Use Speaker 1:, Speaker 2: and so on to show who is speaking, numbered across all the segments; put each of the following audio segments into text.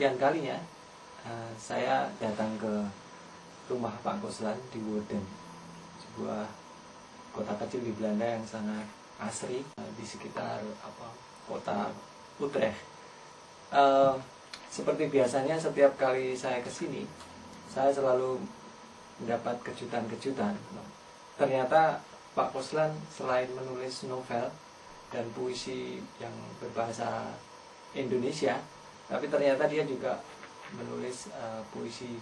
Speaker 1: sekian kalinya saya datang ke rumah Pak Koslan di Woerden, sebuah kota kecil di Belanda yang sangat asri di sekitar kota Utrecht. Seperti biasanya setiap kali saya kesini, saya selalu mendapat kejutan-kejutan. Ternyata Pak Koslan selain menulis novel dan puisi yang berbahasa Indonesia, tapi ternyata dia juga menulis puisi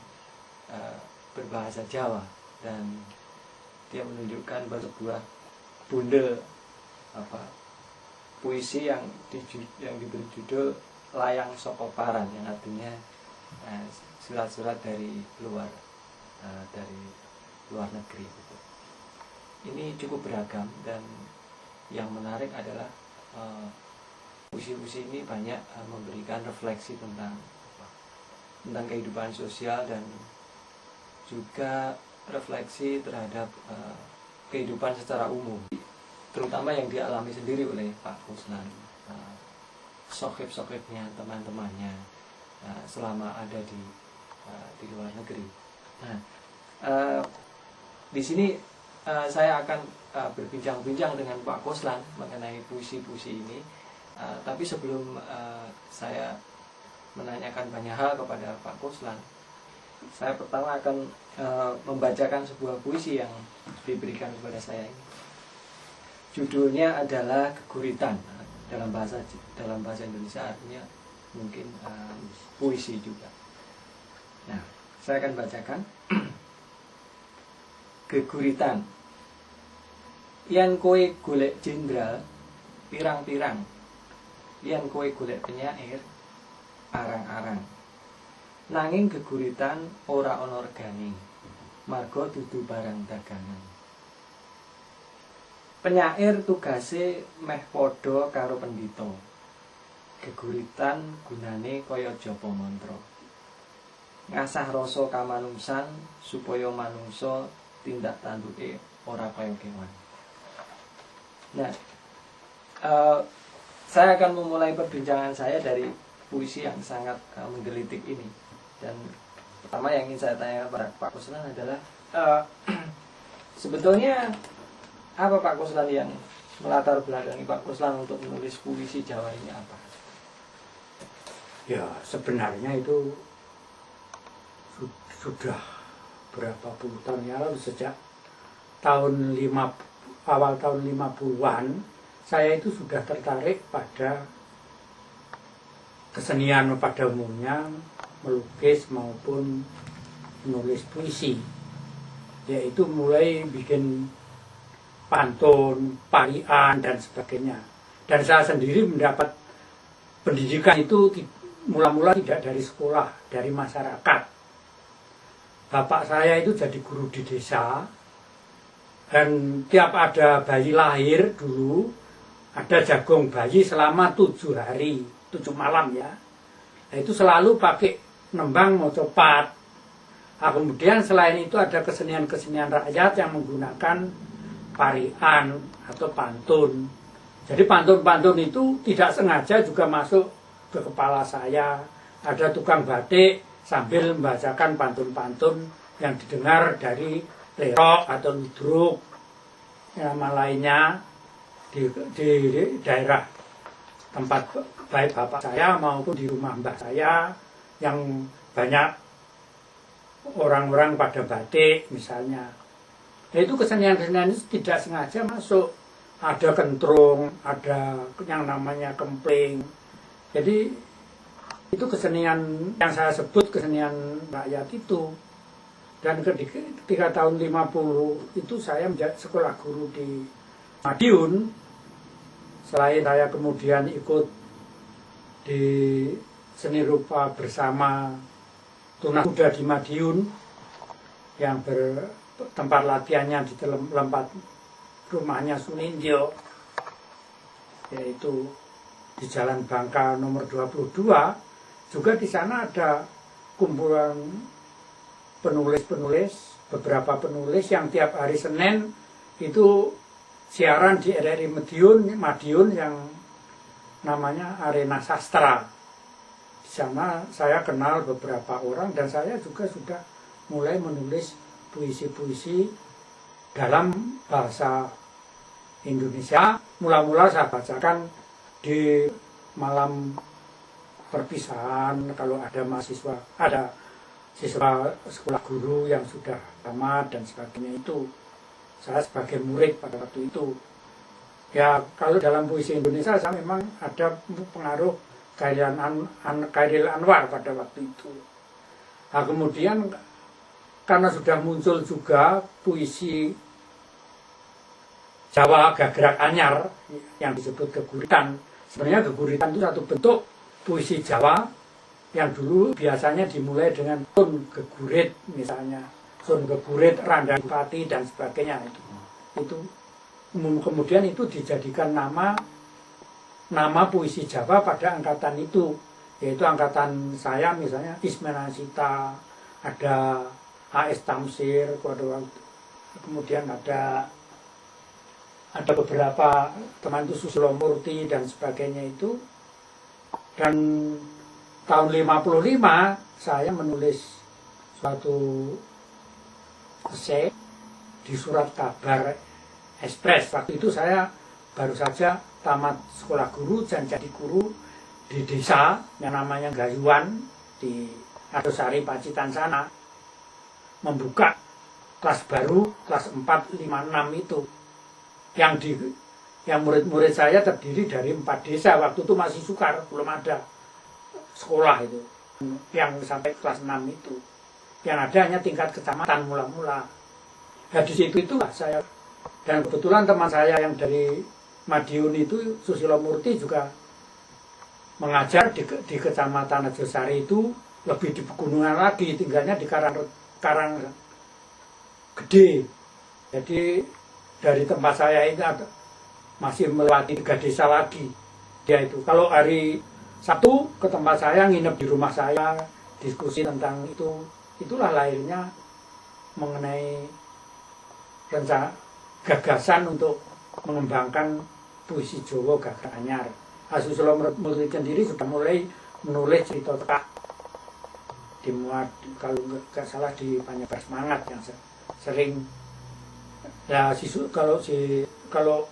Speaker 1: berbahasa Jawa, dan dia menunjukkan sebuah bundel puisi yang diberi judul Layang Soko Paran, yang artinya surat-surat dari luar negeri gitu. Ini cukup beragam, dan yang menarik adalah puisi-puisi ini banyak memberikan refleksi tentang kehidupan sosial dan juga refleksi terhadap kehidupan secara umum, terutama yang dialami sendiri oleh Pak Koslan, sohib-sohibnya, teman-temannya selama ada di luar negeri. Nah, di sini saya akan berbincang-bincang dengan Pak Koslan mengenai puisi-puisi ini. Tapi sebelum saya menanyakan banyak hal kepada Pak Koslan, saya pertama akan membacakan sebuah puisi yang diberikan kepada saya ini. Judulnya adalah Geguritan. Dalam bahasa Indonesia artinya mungkin puisi juga. Nah, saya akan bacakan. Geguritan. Yen kowe golek jenderal pirang-pirang, yen kowe golek penyair arang-arang, nanging geguritan ora ana regane, marga dudu barang dagangan. Penyair tugase meh padha karo pendhita, geguritan gunane kaya japa mantra, ngasah rasa kamanungsan supaya manungsa tindak tanduke ora kaya kewan. Nah, saya akan memulai perbincangan saya dari puisi yang sangat menggelitik ini. Dan pertama yang ingin saya tanya kepada Pak Koslan adalah sebetulnya apa Pak Koslan yang melatar belakangi Pak Koslan untuk menulis puisi Jawa ini apa?
Speaker 2: Ya, sebenarnya itu sudah berapa puluh tahun yang lalu, sejak awal tahun 50-an saya itu sudah tertarik pada kesenian pada umumnya, melukis maupun menulis puisi, yaitu mulai bikin pantun, parian dan sebagainya. Dan saya sendiri mendapat pendidikan itu mula-mula tidak dari sekolah, dari masyarakat. Bapak saya itu jadi guru di desa, dan tiap ada bayi lahir dulu, ada jagung bayi selama 7 hari, 7 malam ya. Nah, itu selalu pakai nembang mocopat. Nah, kemudian selain itu ada kesenian-kesenian rakyat yang menggunakan parian atau pantun. Jadi pantun-pantun itu tidak sengaja juga masuk ke kepala saya. Ada tukang batik sambil membacakan pantun-pantun yang didengar dari lerok atau ludruk, nama lainnya di daerah tempat baik bapak saya maupun di rumah mbah saya yang banyak orang-orang pada batik misalnya. Nah, itu kesenian-kesenian itu tidak sengaja masuk. Ada kentrung, ada yang namanya kempling. Jadi itu kesenian yang saya sebut kesenian rakyat itu. Dan ketika tahun 50 itu saya menjadi sekolah guru di Madiun. Selain saya kemudian ikut di seni rupa bersama Tunakuda di Madiun yang bertempat latihannya di tempat rumahnya Sunindio, yaitu di Jalan Bangka nomor 22. Juga di sana ada kumpulan penulis-penulis, beberapa penulis yang tiap hari Senin itu siaran di RRI Madiun yang namanya Arena Sastra. Di Di sana saya kenal beberapa orang dan saya juga sudah mulai menulis puisi-puisi dalam bahasa Indonesia. Mula-mula saya bacakan di malam perpisahan kalau ada siswa sekolah guru yang sudah tamat dan sebagainya. Itu saya sebagai murid pada waktu itu. Ya, kalau dalam puisi Indonesia saya memang ada pengaruh Chairil Anwar pada waktu itu. Nah, kemudian karena sudah muncul juga puisi Jawa Gagrak Anyar yang disebut geguritan. Sebenarnya geguritan itu satu bentuk puisi Jawa yang dulu biasanya dimulai dengan sun gegurit, misalnya sun gegurit, randa pati dan sebagainya. Itu kemudian itu dijadikan nama puisi Jawa pada angkatan itu, yaitu angkatan saya misalnya Ismenasita, ada A.S. Tamsir, kemudian ada beberapa teman itu Susilo Murti dan sebagainya itu. Dan tahun 55 saya menulis suatu esai di Surat Kabar Ekspres. Waktu itu saya baru saja tamat sekolah guru dan jadi guru di desa yang namanya Gayuan di Adosari Pacitan sana, membuka kelas baru, kelas 4, 5, 6 itu yang murid-murid saya terdiri dari 4 desa. Waktu itu masih sukar, belum ada sekolah itu yang sampai kelas 6 itu, yang ada hanya tingkat kecamatan mula-mula. Nah, di situ itulah saya. Dan kebetulan teman saya yang dari Madiun itu, Susilo Murti, juga mengajar di kecamatan Adosari itu, lebih di pegunungan lagi, tinggalnya di Karang Gede. Jadi dari tempat saya ini masih melewati 3 desa lagi. Dia itu kalau hari Sabtu ke tempat saya, nginep di rumah saya, diskusi tentang itu. Itulah lahirnya mengenai rencana gagasan untuk mengembangkan puisi Jawa Gagrak Anyar. Susilo Murti sendiri sudah mulai menulis cerita tekak, dimuat kalau nggak salah di Panyebar Semangat yang sering. Ya, kalau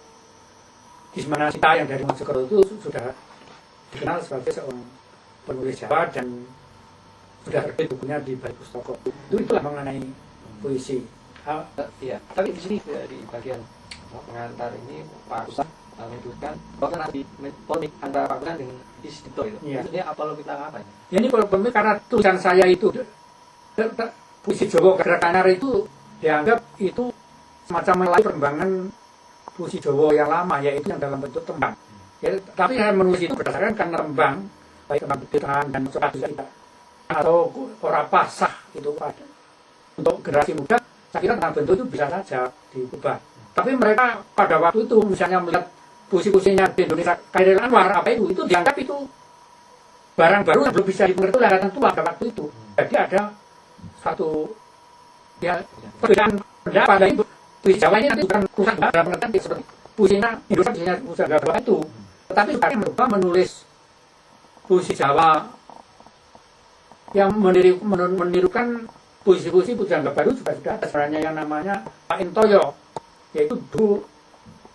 Speaker 2: Ismenasita yang dari Mojokerto itu sudah dikenal sebagai seorang penulis Jawa dan sudah terbit bukunya di Balai Pustaka. Itulah mengenai puisi.
Speaker 1: Iya, tapi di sini di bagian pengantar ini Pak Kusang menyebutkan bahwa kan ada polemik antara Pak Kusang dengan Isdito itu.
Speaker 2: Iya.
Speaker 1: Maksudnya polemik tentang apa ini?
Speaker 2: Ya, ini polemik karena tulisan saya itu, puisi Jawa Gagrak Anyar itu dianggap itu semacam melalui perkembangan puisi Jawa yang lama, yaitu yang dalam bentuk tembang. Ya, tapi saya menulis itu berdasarkan karena tembang, baik tembang betiran dan cepat juga atau ora pasah itu ada. Untuk generasi muda, saya kira tentang bentuk itu bisa saja diubah. Tapi mereka pada waktu itu misalnya melihat puisi-puisinya di Indonesia, Chairil Anwar, apa itu dianggap itu barang baru yang belum bisa dimengerti oleh angkatan tua pada waktu itu. Jadi ada satu perbedaan pendapat. Dari puisi Jawa ini nanti bukan rusak dalam pengertian seperti puisinya Indonesia, puisinya Jawa itu, tetapi sekarang mencoba menulis puisi Jawa yang menirukan puisi-puisi pujangga baru juga sudah ada sebenarnya, yang namanya Pak Intoyo, yaitu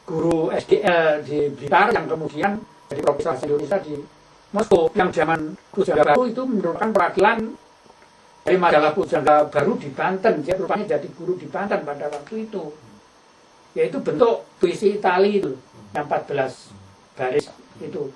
Speaker 2: guru SDL di Blitar yang kemudian jadi profesor bahasa Indonesia di Moskow, yang zaman pujangga baru itu menirukan perwakilan dari majalah pujangga baru di Banten. Dia rupanya jadi guru di Banten pada waktu itu, yaitu bentuk puisi Itali itu yang 14 baris itu.